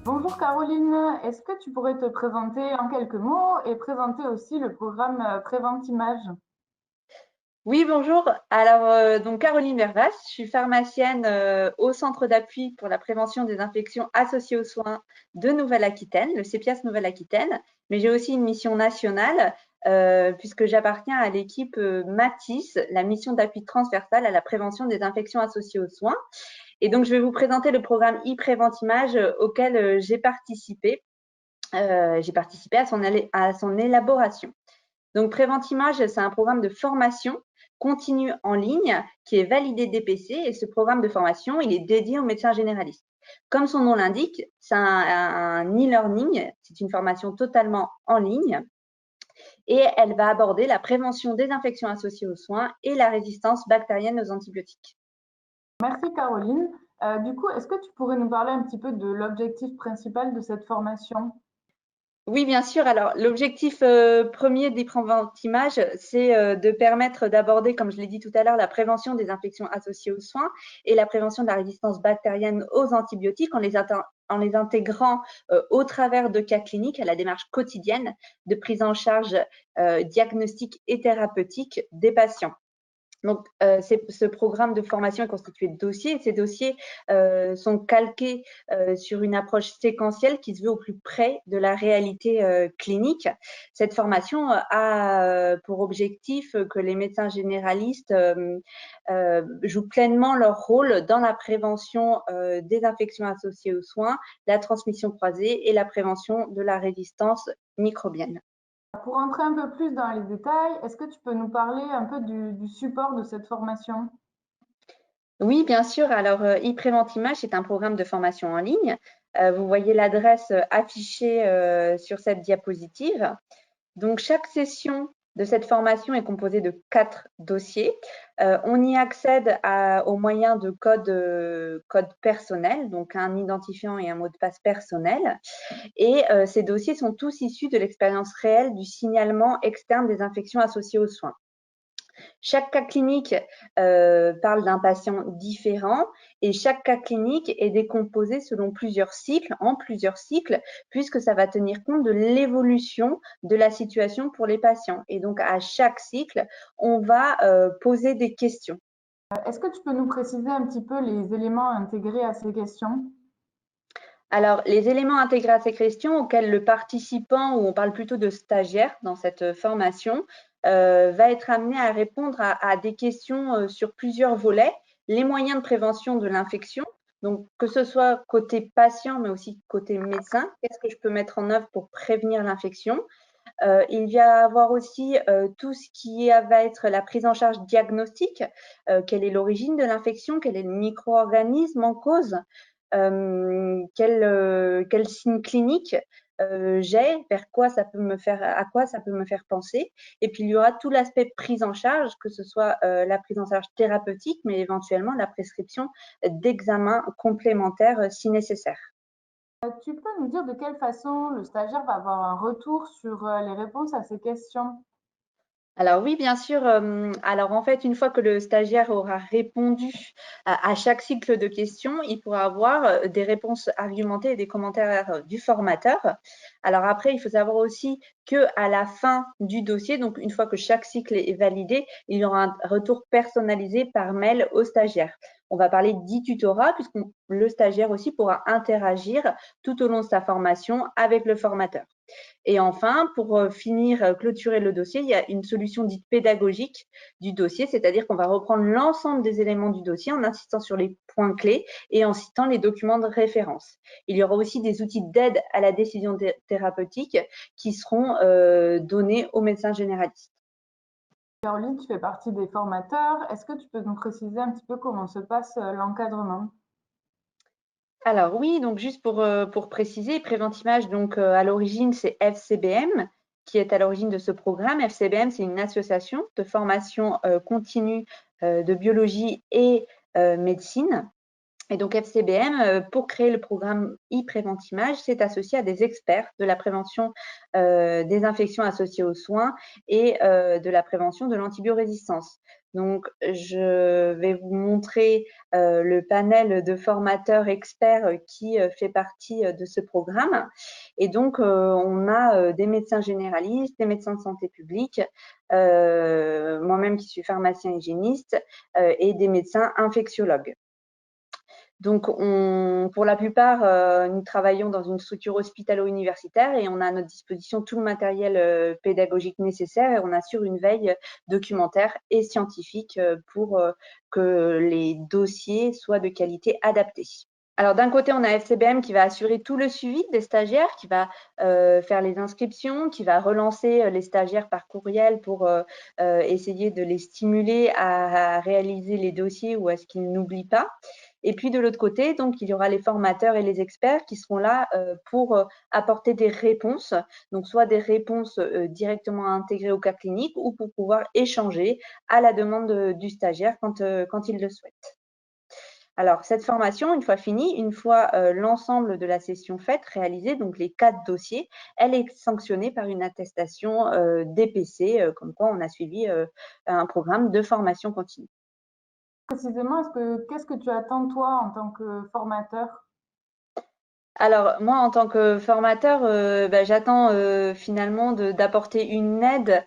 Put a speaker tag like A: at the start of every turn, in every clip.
A: Bonjour Caroline, est-ce que tu pourrais te présenter en quelques mots et présenter aussi le programme Préventimage?
B: Oui, bonjour. Alors, donc Caroline Vervas, je suis pharmacienne au Centre d'appui pour la prévention des infections associées aux soins de Nouvelle-Aquitaine, le CEPIAS Nouvelle-Aquitaine, mais j'ai aussi une mission nationale puisque j'appartiens à l'équipe MATIS, la mission d'appui transversale à la prévention des infections associées aux soins. Et donc, je vais vous présenter le programme e-Préventimage auquel j'ai participé. J'ai participé à son élaboration. Donc, Préventimage, c'est un programme de formation continue en ligne qui est validé DPC et ce programme de formation, il est dédié aux médecins généralistes. Comme son nom l'indique, c'est un e-learning, c'est une formation totalement en ligne et elle va aborder la prévention des infections associées aux soins et la résistance bactérienne aux antibiotiques.
A: Merci Caroline. Du coup, est-ce que tu pourrais nous parler un petit peu de l'objectif principal de cette formation?
B: Oui, bien sûr. Alors, l'objectif premier des Préventimage, c'est de permettre d'aborder, comme je l'ai dit tout à l'heure, la prévention des infections associées aux soins et la prévention de la résistance bactérienne aux antibiotiques en les intégrant au travers de cas cliniques à la démarche quotidienne de prise en charge diagnostique et thérapeutique des patients. Donc, ce programme de formation est constitué de dossiers et ces dossiers sont calqués sur une approche séquentielle qui se veut au plus près de la réalité clinique. Cette formation a pour objectif que les médecins généralistes jouent pleinement leur rôle dans la prévention des infections associées aux soins, la transmission croisée et la prévention de la résistance microbienne.
A: Pour entrer un peu plus dans les détails, est-ce que tu peux nous parler un peu du support de cette formation?
B: Oui, bien sûr. Alors, ePréventimage est un programme de formation en ligne. Vous voyez l'adresse affichée sur cette diapositive. Donc, chaque session de cette formation est composée de 4 dossiers. On y accède au moyen de codes personnels, donc un identifiant et un mot de passe personnel. Et ces dossiers sont tous issus de l'expérience réelle du signalement externe des infections associées aux soins. Chaque cas clinique parle d'un patient différent et chaque cas clinique est décomposé selon en plusieurs cycles, puisque ça va tenir compte de l'évolution de la situation pour les patients. Et donc, à chaque cycle, on va poser des questions.
A: Est-ce que tu peux nous préciser un petit peu les éléments intégrés à ces questions?
B: Alors, les éléments intégrés à ces questions auxquels le participant, ou on parle plutôt de stagiaire dans cette formation, va être amené à répondre à des questions sur plusieurs volets. Les moyens de prévention de l'infection, donc que ce soit côté patient, mais aussi côté médecin, qu'est-ce que je peux mettre en œuvre pour prévenir l'infection? Il va y avoir aussi tout ce qui va être la prise en charge diagnostique, quelle est l'origine de l'infection, quel est le micro-organisme en cause, quel signe clinique j'ai, vers quoi ça peut me faire, à quoi ça peut me faire penser. Et puis il y aura tout l'aspect prise en charge, que ce soit la prise en charge thérapeutique, mais éventuellement la prescription d'examens complémentaires si nécessaire.
A: Tu peux nous dire de quelle façon le stagiaire va avoir un retour sur les réponses à ces questions?
B: Alors oui, bien sûr. Alors en fait, une fois que le stagiaire aura répondu à chaque cycle de questions, il pourra avoir des réponses argumentées et des commentaires du formateur. Alors après, il faut savoir aussi que à la fin du dossier, donc une fois que chaque cycle est validé, il y aura un retour personnalisé par mail au stagiaire. On va parler d'e-tutorat puisque le stagiaire aussi pourra interagir tout au long de sa formation avec le formateur. Et enfin, pour finir, clôturer le dossier, il y a une solution dite pédagogique du dossier, c'est-à-dire qu'on va reprendre l'ensemble des éléments du dossier en insistant sur les points clés et en citant les documents de référence. Il y aura aussi des outils d'aide à la décision thérapeutique qui seront donnés aux médecins généralistes.
A: Caroline, tu fais partie des formateurs. Est-ce que tu peux nous préciser un petit peu comment se passe l'encadrement?
B: Alors oui, donc juste pour préciser, Préventimage, donc à l'origine, c'est FCBM qui est à l'origine de ce programme. FCBM, c'est une association de formation continue de biologie et médecine. Et donc FCBM, pour créer le programme e-Préventimage, s'est associé à des experts de la prévention des infections associées aux soins et de la prévention de l'antibiorésistance. Donc, je vais vous montrer le panel de formateurs experts qui fait partie de ce programme. Et donc, on a des médecins généralistes, des médecins de santé publique, moi-même qui suis pharmacien hygiéniste, et des médecins infectiologues. Donc, pour la plupart, nous travaillons dans une structure hospitalo-universitaire et on a à notre disposition tout le matériel pédagogique nécessaire et on assure une veille documentaire et scientifique pour que les dossiers soient de qualité adaptée. Alors, d'un côté, on a FCBM qui va assurer tout le suivi des stagiaires, qui va faire les inscriptions, qui va relancer les stagiaires par courriel pour essayer de les stimuler à réaliser les dossiers ou à ce qu'ils n'oublient pas. Et puis de l'autre côté, donc il y aura les formateurs et les experts qui seront là pour apporter des réponses, donc soit des réponses directement intégrées au cas clinique ou pour pouvoir échanger à la demande du stagiaire quand il le souhaite. Alors, cette formation, une fois finie, une fois l'ensemble de la session faite, réalisée, donc les 4 dossiers, elle est sanctionnée par une attestation DPC, comme quoi on a suivi un programme de formation continue.
A: Précisément, qu'est-ce que tu attends toi en tant que formateur?
B: Alors, moi, en tant que formateur, j'attends finalement d'apporter une aide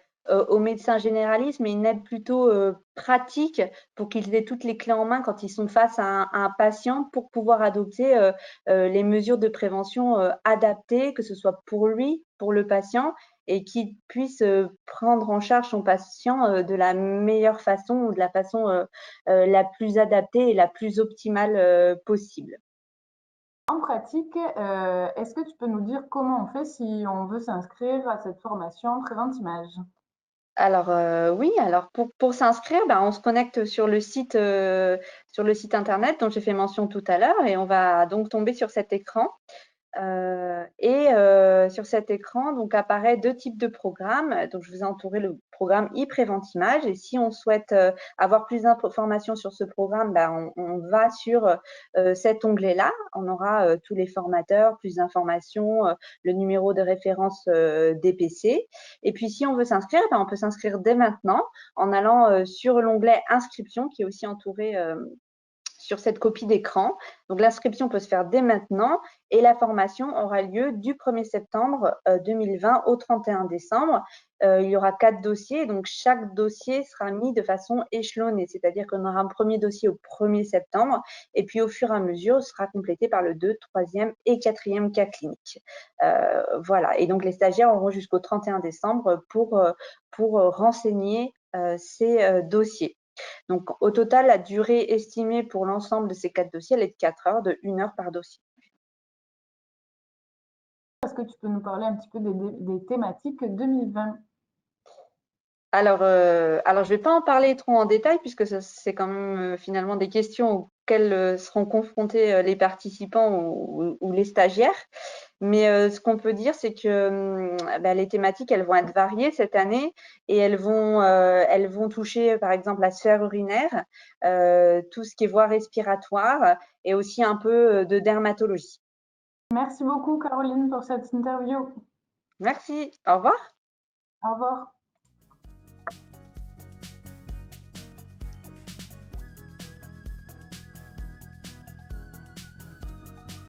B: aux médecins généralistes, mais une aide plutôt pratique pour qu'ils aient toutes les clés en main quand ils sont face à un patient pour pouvoir adopter les mesures de prévention adaptées, que ce soit pour lui, pour le patient, et qu'il puisse prendre en charge son patient de la meilleure façon ou de la façon la plus adaptée et la plus optimale possible.
A: En pratique, est-ce que tu peux nous dire comment on fait si on veut s'inscrire à cette formation Prévente Image?
B: Alors oui, alors pour s'inscrire, on se connecte sur le site internet dont j'ai fait mention tout à l'heure et on va donc tomber sur cet écran. Sur cet écran, donc apparaît 2 types de programmes. Donc, je vous ai entouré le programme e-Prévente Image. Et si on souhaite avoir plus d'informations sur ce programme, on va sur cet onglet-là. On aura tous les formateurs, plus d'informations, le numéro de référence DPC. Et puis, si on veut s'inscrire, on peut s'inscrire dès maintenant en allant sur l'onglet Inscription qui est aussi entouré sur cette copie d'écran. Donc, l'inscription peut se faire dès maintenant et la formation aura lieu du 1er septembre 2020 au 31 décembre. Il y aura 4 dossiers, donc chaque dossier sera mis de façon échelonnée, c'est-à-dire qu'on aura un premier dossier au 1er septembre et puis au fur et à mesure sera complété par le 2, 3e et 4e cas clinique. Voilà, et donc les stagiaires auront jusqu'au 31 décembre pour renseigner ces dossiers. Donc, au total, la durée estimée pour l'ensemble de ces 4 dossiers, elle est de 4 heures, de 1 heure par dossier.
A: Est-ce que tu peux nous parler un petit peu des thématiques 2020?
B: Alors, je ne vais pas en parler trop en détail puisque c'est quand même finalement des questions auxquelles seront confrontés les participants ou les stagiaires. Mais ce qu'on peut dire, c'est que les thématiques, elles vont être variées cette année et elles vont toucher, par exemple, la sphère urinaire, tout ce qui est voie respiratoire et aussi un peu de dermatologie.
A: Merci beaucoup, Caroline, pour cette interview.
B: Merci, au revoir.
A: Au revoir.